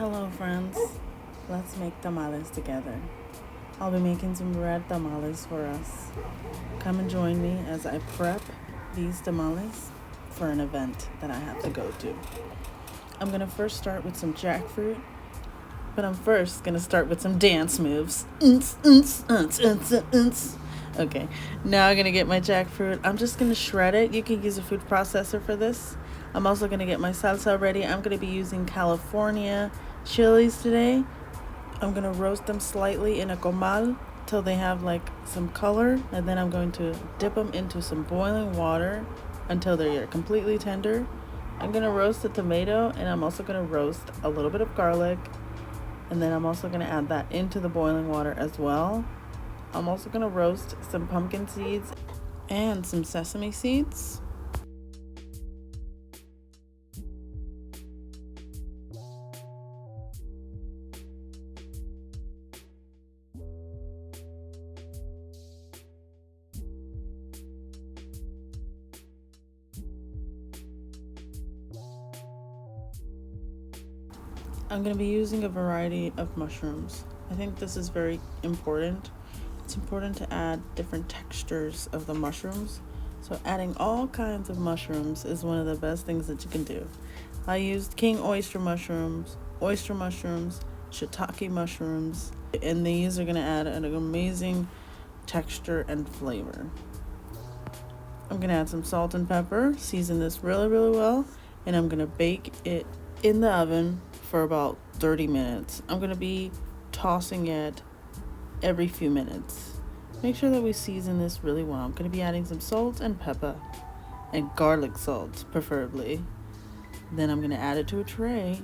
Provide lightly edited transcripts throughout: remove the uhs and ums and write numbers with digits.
Hello, friends. Let's make tamales together. I'll be making some red tamales for us. Come and join me as I prep these tamales for an event that I have to go to. I'm going to first start with some jackfruit, but I'm first going to start with some dance moves. Okay, now I'm going to get my jackfruit. I'm just going to shred it. You can use a food processor for this. I'm also going to get my salsa ready. I'm going to be using California chilies today. I'm going to roast them slightly in a comal till they have like some color, and then I'm going to dip them into some boiling water until they're completely tender. I'm going to roast the tomato, and I'm also going to roast a little bit of garlic, and then I'm also going to add that into the boiling water as well. I'm also going to roast some pumpkin seeds and some sesame seeds. I'm going to be using a variety of mushrooms. I think this is very important. It's important to add different textures of the mushrooms. So adding all kinds of mushrooms is one of the best things that you can do. I used king oyster mushrooms, shiitake mushrooms, and these are going to add an amazing texture and flavor. I'm going to add some salt and pepper, season this really well, and I'm going to bake it in the oven for about 30 minutes. I'm going to be tossing it every few minutes. Make sure that we season this really well. I'm going to be adding some salt and pepper and garlic salt preferably. Then I'm going to add it to a tray,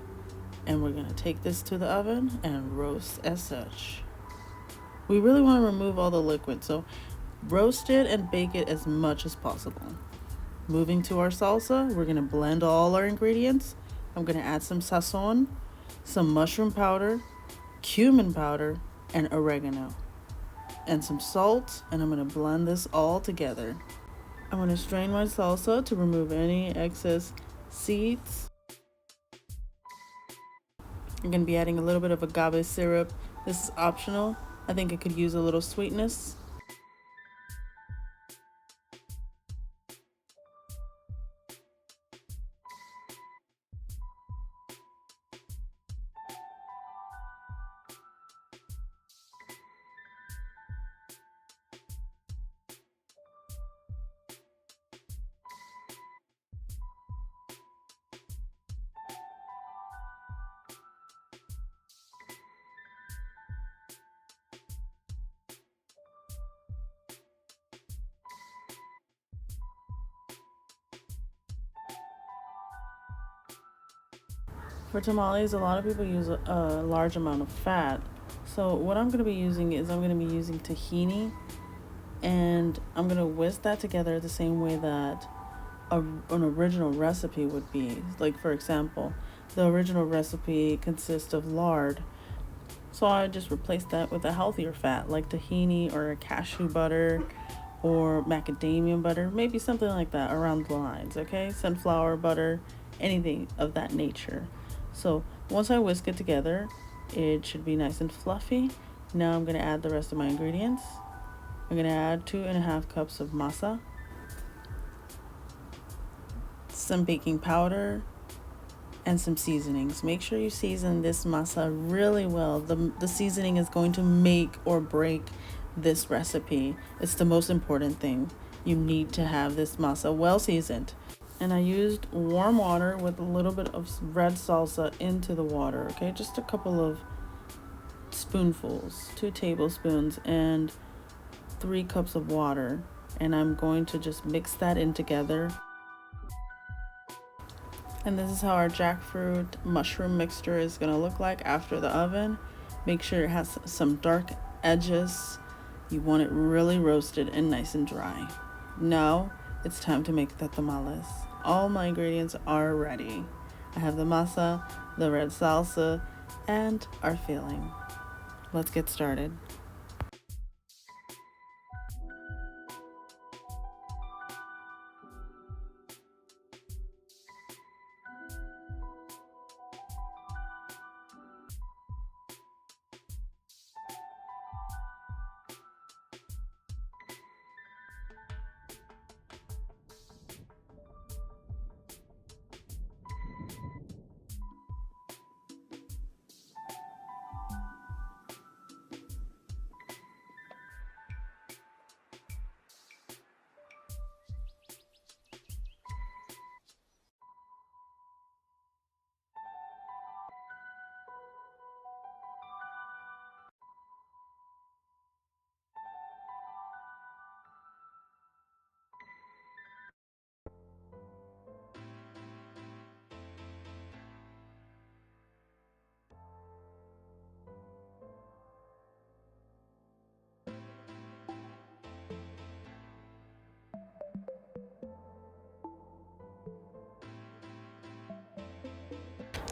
and we're going to take this to the oven and roast as such. We really want to remove all the liquid, so roast it and bake it as much as possible. Moving to our salsa, we're going to blend all our ingredients. I'm going to add some Sazon, some mushroom powder, cumin powder, and oregano, and some salt, and I'm going to blend this all together. I'm going to strain my salsa to remove any excess seeds. I'm going to be adding a little bit of agave syrup. This is optional. I think it could use a little sweetness. For tamales, a lot of people use a large amount of fat. So what I'm going to be using is I'm going to be using tahini, and I'm going to whisk that together the same way that an original recipe would be. Like, for example, the original recipe consists of lard. So I just replace that with a healthier fat like tahini or a cashew butter or macadamia butter, maybe something like that around the lines, okay? Sunflower butter, anything of that nature. So once I whisk it together, it should be nice and fluffy. Now I'm going to add the rest of my ingredients. I'm going to add 2.5 cups of masa, some baking powder, and some seasonings. Make sure you season this masa really well. The seasoning is going to make or break this recipe. It's the most important thing. You need to have this masa well seasoned. And I used warm water with a little bit of red salsa into the water, okay? Just a couple of spoonfuls, 2 tablespoons, and 3 cups of water. And I'm going to just mix that in together. And this is how our jackfruit mushroom mixture is going to look like after the oven. Make sure it has some dark edges. You want it really roasted and nice and dry. Now it's time to make the tamales. All my ingredients are ready. I have the masa, the red salsa, and our filling. Let's get started.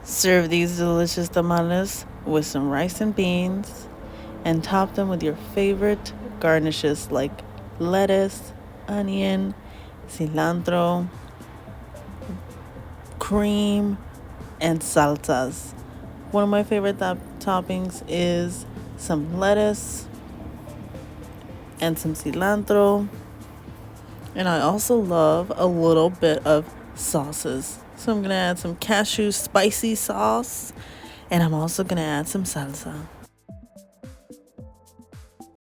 Serve these delicious tamales with some rice and beans and top them with your favorite garnishes like lettuce, onion, cilantro, cream, and salsas. One of my favorite toppings is some lettuce and some cilantro. And I also love a little bit of sauces. So I'm going to add some cashew spicy sauce. And I'm also going to add some salsa.